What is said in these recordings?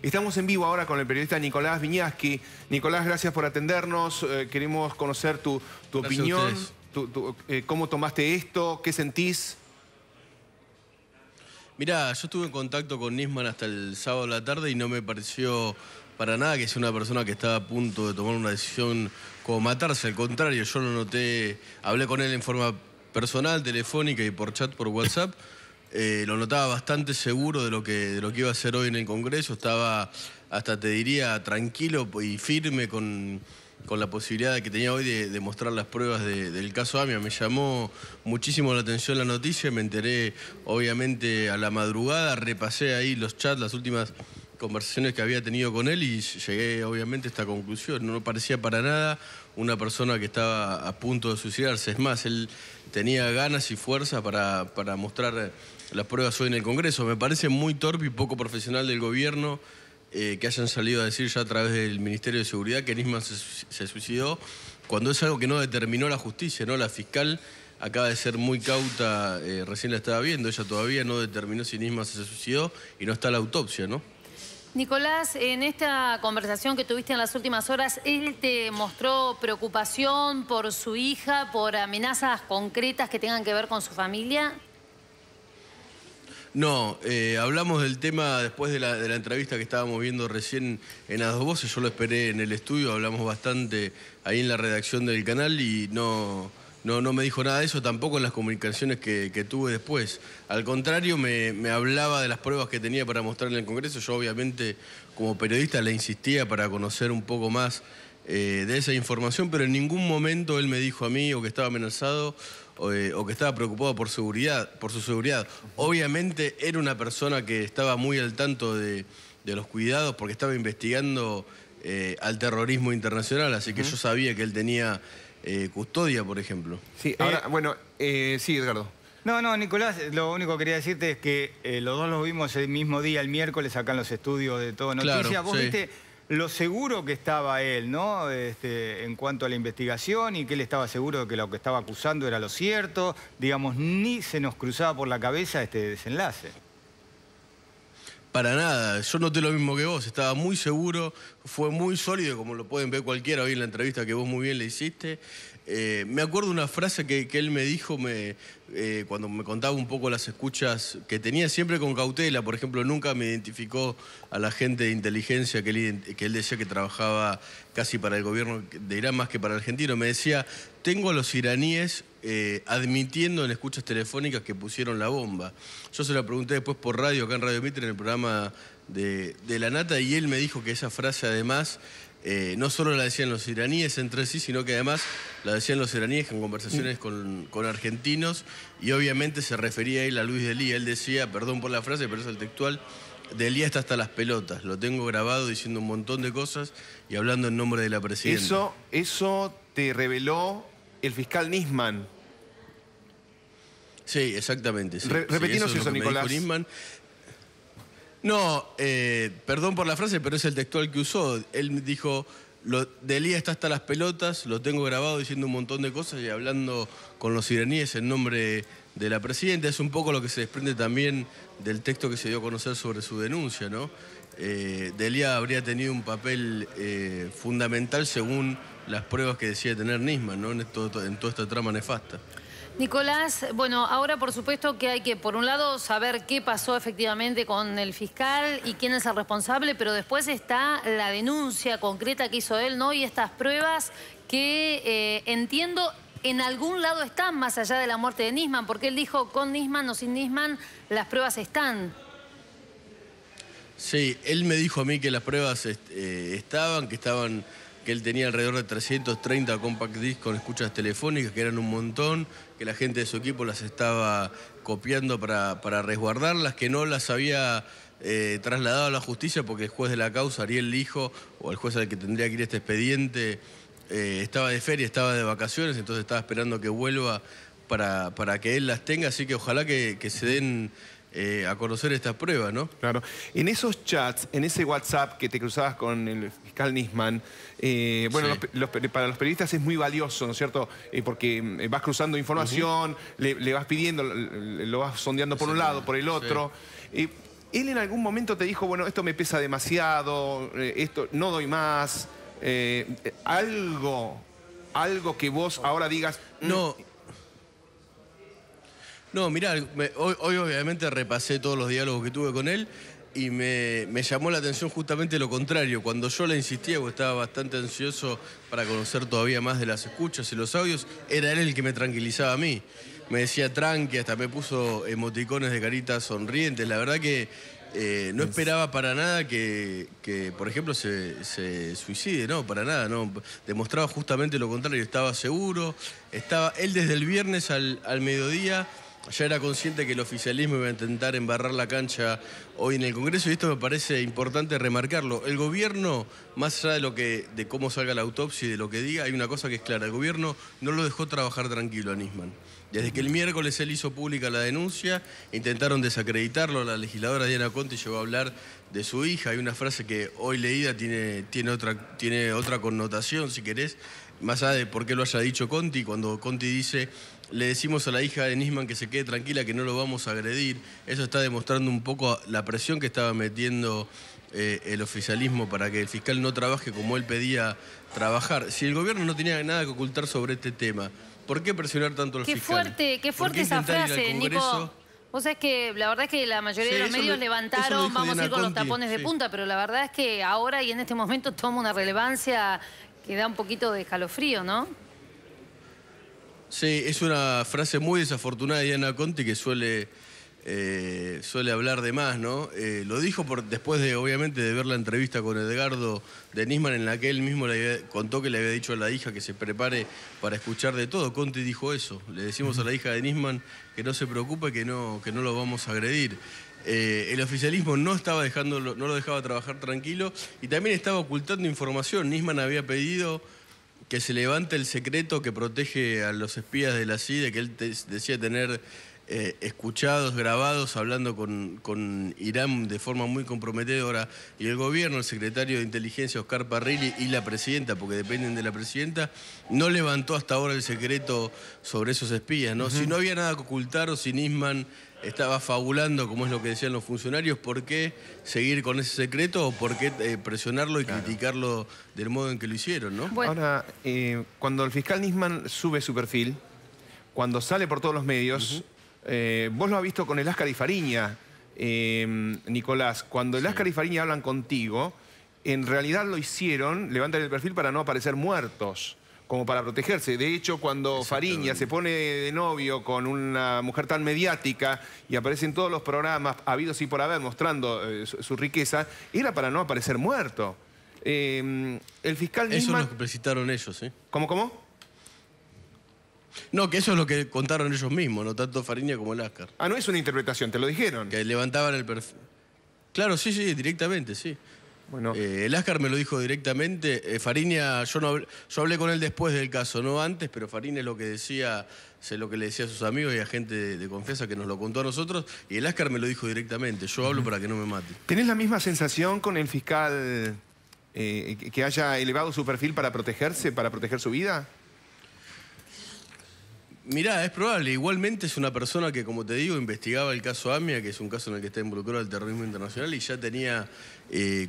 Estamos en vivo ahora con el periodista Nicolás Viñaski. Nicolás, gracias por atendernos. Queremos conocer tu opinión, cómo tomaste esto, qué sentís. Mirá, yo estuve en contacto con Nisman hasta el sábado a la tarde y no me pareció para nada que sea una persona que estaba a punto de tomar una decisión como matarse. Al contrario, yo lo noté, hablé con él en forma personal, telefónica y por chat, por WhatsApp. Lo notaba bastante seguro de lo que iba a hacer hoy en el Congreso. Estaba, hasta te diría, tranquilo y firme con la posibilidad que tenía hoy de mostrar las pruebas del caso AMIA. Me llamó muchísimo la atención la noticia, me enteré obviamente a la madrugada, repasé ahí los chats, las últimas conversaciones que había tenido con él y llegué obviamente a esta conclusión. No parecía para nada una persona que estaba a punto de suicidarse. Es más, él tenía ganas y fuerza para mostrar las pruebas hoy en el Congreso. Me parece muy torpe y poco profesional del gobierno que hayan salido a decir ya a través del Ministerio de Seguridad que Nisman se suicidó, cuando es algo que no determinó la justicia, ¿no? La fiscal acaba de ser muy cauta, recién la estaba viendo, ella todavía no determinó si Nisman se suicidó y no está la autopsia, ¿no? Nicolás, en esta conversación que tuviste en las últimas horas, ¿él te mostró preocupación por su hija, por amenazas concretas que tengan que ver con su familia? No, hablamos del tema después de la entrevista que estábamos viendo recién en Las Dos Voces. Yo lo esperé en el estudio, hablamos bastante ahí en la redacción del canal y no me dijo nada de eso, tampoco en las comunicaciones que tuve después. Al contrario, me hablaba de las pruebas que tenía para mostrar en el Congreso. Yo obviamente como periodista le insistía para conocer un poco más de esa información, pero en ningún momento él me dijo a mí o que estaba amenazado o que estaba preocupado por su seguridad. Obviamente era una persona que estaba muy al tanto de los cuidados porque estaba investigando al terrorismo internacional, así que yo sabía que él tenía custodia, por ejemplo. Sí, ahora, bueno, sí, Edgardo. No, Nicolás, lo único que quería decirte es que los dos los vimos el mismo día, el miércoles, acá en los estudios de Todo Noticias. Claro, Vos sí. viste lo seguro que estaba él, ¿no? En cuanto a la investigación y que él estaba seguro de que lo que estaba acusando era lo cierto. Digamos, ni se nos cruzaba por la cabeza este desenlace. Para nada, yo noté lo mismo que vos, estaba muy seguro, fue muy sólido, como lo pueden ver cualquiera hoy en la entrevista que vos muy bien le hiciste. Me acuerdo una frase que él me dijo cuando me contaba un poco las escuchas que tenía siempre con cautela. Por ejemplo, nunca me identificó a la gente de inteligencia que él decía que trabajaba casi para el gobierno de Irán más que para el argentino. Me decía, tengo a los iraníes admitiendo en escuchas telefónicas que pusieron la bomba. Yo se la pregunté después por radio, acá en Radio Mitre, en el programa de La Nata, y él me dijo que esa frase además no solo la decían los iraníes entre sí, sino que además la decían los iraníes en conversaciones con argentinos, y obviamente se refería a él a Luis Delía. Él decía, perdón por la frase, pero es el textual, Delía está hasta las pelotas, lo tengo grabado diciendo un montón de cosas y hablando en nombre de la presidenta. Eso te reveló el fiscal Nisman. Sí, exactamente. Sí. Repetinos eso, Nicolás. No, perdón por la frase, pero es el textual que usó. Él dijo, Delía está hasta las pelotas, lo tengo grabado diciendo un montón de cosas y hablando con los iraníes en nombre de la presidenta. Es un poco lo que se desprende también del texto que se dio a conocer sobre su denuncia, ¿no? Delía habría tenido un papel fundamental según las pruebas que decía tener Nisman, ¿no? En toda esta trama nefasta. Nicolás, bueno, ahora por supuesto que hay que, por un lado, saber qué pasó efectivamente con el fiscal y quién es el responsable, pero después está la denuncia concreta que hizo él, ¿no? Y estas pruebas que entiendo en algún lado están más allá de la muerte de Nisman, porque él dijo con Nisman o sin Nisman, las pruebas están. Sí, él me dijo a mí que las pruebas estaban, que él tenía alrededor de 330 compact disc con escuchas telefónicas, que eran un montón, que la gente de su equipo las estaba copiando para resguardarlas, que no las había trasladado a la justicia porque el juez de la causa, Ariel Lijo, o el juez al que tendría que ir este expediente, estaba de feria, estaba de vacaciones, entonces estaba esperando que vuelva para que él las tenga, así que ojalá que se den a conocer estas pruebas, ¿no? Claro. En esos chats, en ese WhatsApp que te cruzabas con el fiscal Nisman, bueno, sí, para los periodistas es muy valioso, ¿no es cierto? Porque vas cruzando información, le vas pidiendo, lo vas sondeando por un lado, por el otro. ¿Él en algún momento te dijo, bueno, esto me pesa demasiado, esto no doy más? Algo que vos ahora digas... No, mirá, hoy obviamente repasé todos los diálogos que tuve con él y me llamó la atención justamente lo contrario. Cuando yo le insistía, porque estaba bastante ansioso para conocer todavía más de las escuchas y los audios, era él el que me tranquilizaba a mí. Me decía tranqui, hasta me puso emoticones de caritas sonrientes. La verdad que no esperaba para nada que por ejemplo, se suicide, no, para nada, no. Demostraba justamente lo contrario, estaba seguro. Él desde el viernes al mediodía ya era consciente que el oficialismo iba a intentar embarrar la cancha hoy en el Congreso, y esto me parece importante remarcarlo. El gobierno, más allá de cómo salga la autopsia y de lo que diga, hay una cosa que es clara: el gobierno no lo dejó trabajar tranquilo a Nisman. Desde que el miércoles él hizo pública la denuncia, intentaron desacreditarlo. La legisladora Diana Conti llegó a hablar de su hija. Hay una frase que hoy leída tiene otra connotación, si querés, más allá de por qué lo haya dicho Conti, cuando Conti dice: le decimos a la hija de Nisman que se quede tranquila, que no lo vamos a agredir. Eso está demostrando un poco la presión que estaba metiendo el oficialismo para que el fiscal no trabaje como él pedía trabajar. Si el gobierno no tenía nada que ocultar sobre este tema, ¿por qué presionar tanto al fiscal? Qué fuerte esa frase, Nico. Vos sabés que la verdad es que la mayoría de los medios levantaron, vamos a ir con los tapones de punta, pero la verdad es que ahora y en este momento toma una relevancia que da un poquito de escalofrío, ¿no? Sí, es una frase muy desafortunada de Diana Conti, que suele hablar de más, ¿no? Lo dijo después de, obviamente, de ver la entrevista con Edgardo de Nisman, en la que él mismo contó que le había dicho a la hija que se prepare para escuchar de todo. Conti dijo eso: le decimos a la hija de Nisman que no se preocupe, que no lo vamos a agredir. El oficialismo no lo dejaba trabajar tranquilo, y también estaba ocultando información. Nisman había pedido que se levante el secreto que protege a los espías de la CIDE, que él decía tener escuchados, grabados, hablando con Irán de forma muy comprometedora, y el gobierno, el secretario de Inteligencia, Oscar Parrilli, y la presidenta, porque dependen de la presidenta, no levantó hasta ahora el secreto sobre esos espías, ¿no? Si no había nada que ocultar, o si Nisman estaba fabulando, como es lo que decían los funcionarios, ¿por qué seguir con ese secreto, o por qué presionarlo y criticarlo del modo en que lo hicieron, ¿no? Bueno. Ahora, cuando el fiscal Nisman sube su perfil, cuando sale por todos los medios, vos lo has visto con el Ascar y Fariña, Nicolás. Cuando el Ascar y Fariña hablan contigo, en realidad lo hicieron, levantan el perfil para no aparecer muertos, como para protegerse. De hecho, cuando Fariña se pone de novio con una mujer tan mediática y aparece en todos los programas habidos y por haber mostrando su riqueza, era para no aparecer muerto. El fiscal Nisman... Eso es lo que presentaron ellos, ¿sí? ¿Cómo? No, que eso es lo que contaron ellos mismos, no tanto Fariña como el Ascar. Ah, no es una interpretación, te lo dijeron. Que levantaban el perfil. Claro, sí, directamente, sí. Bueno. El Ascar me lo dijo directamente. Fariña, yo hablé con él después del caso, no antes, pero Fariña es lo que decía, sé lo que le decía a sus amigos y a gente de confianza que nos lo contó a nosotros, y el Ascar me lo dijo directamente. Yo hablo para que no me mate. ¿Tenés la misma sensación con el fiscal que haya elevado su perfil para protegerse, para proteger su vida? Mirá, es probable. Igualmente es una persona que, como te digo, investigaba el caso AMIA, que es un caso en el que está involucrado el terrorismo internacional, y ya tenía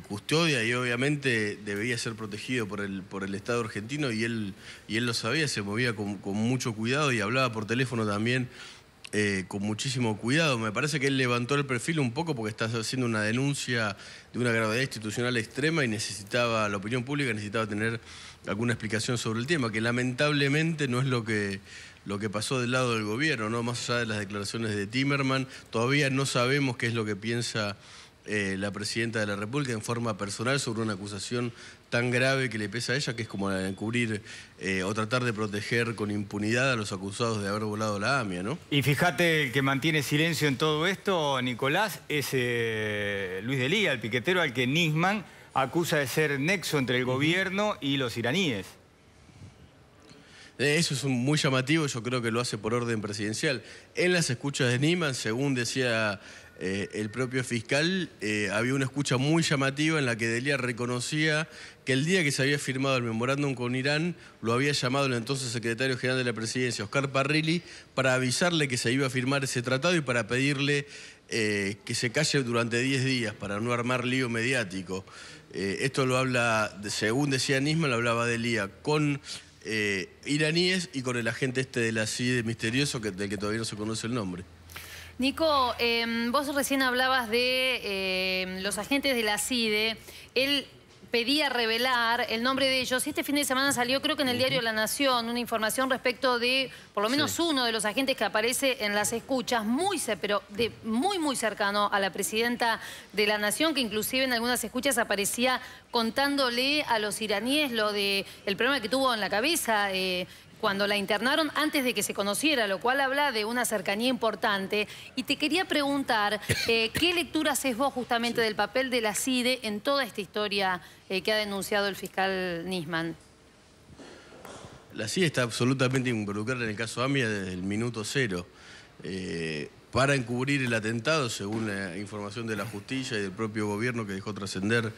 custodia, y obviamente debía ser protegido por el Estado argentino, y él lo sabía, se movía con mucho cuidado y hablaba por teléfono también con muchísimo cuidado. Me parece que él levantó el perfil un poco porque está haciendo una denuncia de una gravedad institucional extrema, y la opinión pública necesitaba tener alguna explicación sobre el tema, que lamentablemente no es lo que pasó del lado del gobierno, ¿no? Más allá de las declaraciones de Timerman, todavía no sabemos qué es lo que piensa la presidenta de la República en forma personal sobre una acusación tan grave que le pesa a ella, que es como la de encubrir o tratar de proteger con impunidad a los acusados de haber volado la AMIA, ¿no? Y fíjate, el que mantiene silencio en todo esto, Nicolás, es Luis Delía, el piquetero al que Nisman acusa de ser nexo entre el gobierno y los iraníes. Eso es muy llamativo, yo creo que lo hace por orden presidencial. En las escuchas de Nisman, según decía el propio fiscal, había una escucha muy llamativa en la que Delía reconocía que el día que se había firmado el memorándum con Irán, lo había llamado el entonces secretario general de la Presidencia, Oscar Parrilli, para avisarle que se iba a firmar ese tratado y para pedirle que se calle durante 10 días para no armar lío mediático. Esto lo habla, según decía Nisman, lo hablaba de Lía con iraníes y con el agente de la CIDE misterioso, del que todavía no se conoce el nombre. Nico, vos recién hablabas de los agentes de la CIDE. Él pedía revelar el nombre de ellos. Este fin de semana salió, creo que en el diario La Nación, una información respecto de, por lo menos uno de los agentes que aparece en las escuchas, muy cercano a la presidenta de la Nación, que inclusive en algunas escuchas aparecía contándole a los iraníes lo de el problema que tuvo en la cabeza cuando la internaron antes de que se conociera, lo cual habla de una cercanía importante. Y te quería preguntar, ¿qué lectura haces vos justamente del papel de la CIDE en toda esta historia que ha denunciado el fiscal Nisman? La CIDE está absolutamente involucrada en el caso AMIA desde el minuto cero. Para encubrir el atentado, según la información de la justicia y del propio gobierno que dejó trascender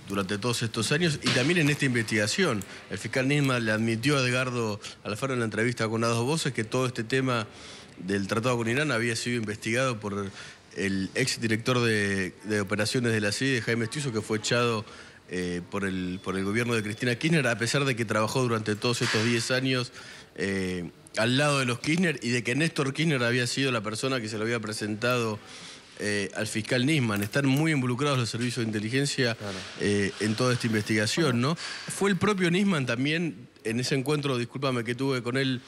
durante todos estos años, y también en esta investigación. El fiscal Nisman le admitió a Edgardo Alfaro en la entrevista con A Dos Voces que todo este tema del tratado con Irán había sido investigado por el exdirector de operaciones de la CIDE, Jaime Estiuso, que fue echado por el gobierno de Cristina Kirchner, a pesar de que trabajó durante todos estos 10 años al lado de los Kirchner, y de que Néstor Kirchner había sido la persona que se lo había presentado al fiscal Nisman. Están muy involucrados los servicios de inteligencia en toda esta investigación, ¿no? Fue el propio Nisman también, en ese encuentro, discúlpame, que tuve con él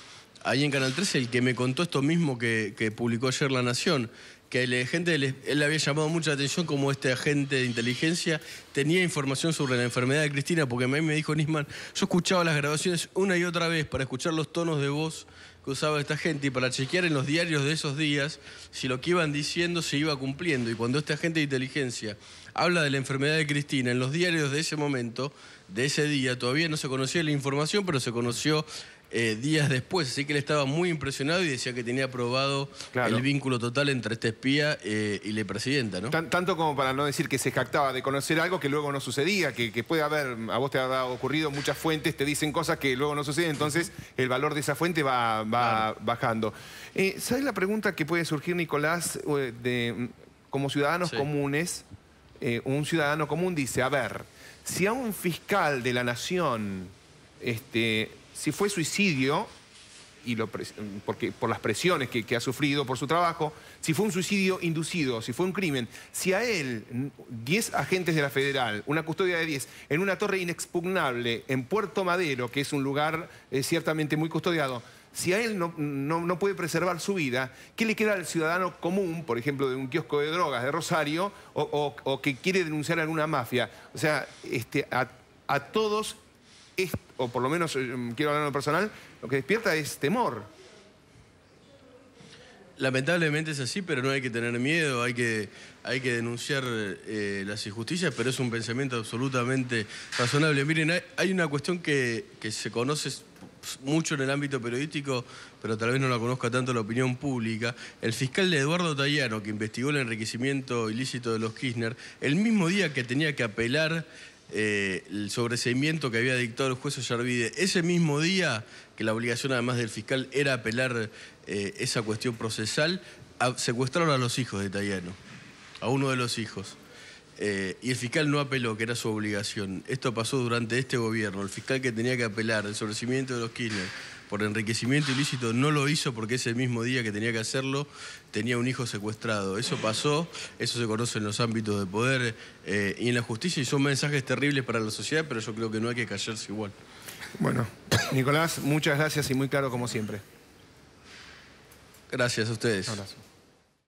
ahí en Canal 13, el que me contó esto mismo que publicó ayer La Nación, que él le había llamado mucha atención como este agente de inteligencia tenía información sobre la enfermedad de Cristina, porque a mí me dijo Nisman, yo escuchaba las grabaciones una y otra vez para escuchar los tonos de voz que usaba esta gente y para chequear en los diarios de esos días si lo que iban diciendo se iba cumpliendo. Y cuando este agente de inteligencia habla de la enfermedad de Cristina en los diarios de ese momento, de ese día, todavía no se conocía la información, pero se conoció días después, así que él estaba muy impresionado y decía que tenía probado el vínculo total entre este espía y la presidenta, ¿no? Tanto como para no decir que se jactaba de conocer algo que luego no sucedía, que puede haber, a vos te ha ocurrido, muchas fuentes te dicen cosas que luego no suceden, entonces el valor de esa fuente va bajando. ¿Sabes la pregunta que puede surgir, Nicolás, como ciudadanos comunes? Un ciudadano común dice, a ver, si a un fiscal de la Nación, si fue suicidio, porque por las presiones que ha sufrido por su trabajo, si fue un suicidio inducido, si fue un crimen, si a él, 10 agentes de la Federal, una custodia de 10, en una torre inexpugnable en Puerto Madero, que es un lugar ciertamente muy custodiado, si a él no puede preservar su vida, ¿qué le queda al ciudadano común, por ejemplo, de un kiosco de drogas de Rosario, o que quiere denunciar a alguna mafia? O sea, a todos, o por lo menos quiero hablar en lo personal, lo que despierta es temor. Lamentablemente es así, pero no hay que tener miedo, hay que denunciar las injusticias, pero es un pensamiento absolutamente razonable. Miren, hay una cuestión que se conoce mucho en el ámbito periodístico, pero tal vez no la conozca tanto la opinión pública. El fiscal de Eduardo Tayano, que investigó el enriquecimiento ilícito de los Kirchner, el mismo día que tenía que apelar el sobreseimiento que había dictado el juez Ollarvide, ese mismo día que la obligación además del fiscal era apelar esa cuestión procesal, secuestraron a los hijos de Tayano, a uno de los hijos. Y el fiscal no apeló, que era su obligación. Esto pasó durante este gobierno. El fiscal que tenía que apelar el sobreseimiento de los Kirchner por enriquecimiento ilícito no lo hizo porque ese mismo día que tenía que hacerlo tenía un hijo secuestrado. Eso pasó, eso se conoce en los ámbitos de poder y en la justicia, y son mensajes terribles para la sociedad, pero yo creo que no hay que callarse igual. Bueno, Nicolás, muchas gracias y muy claro como siempre. Gracias a ustedes. Un abrazo.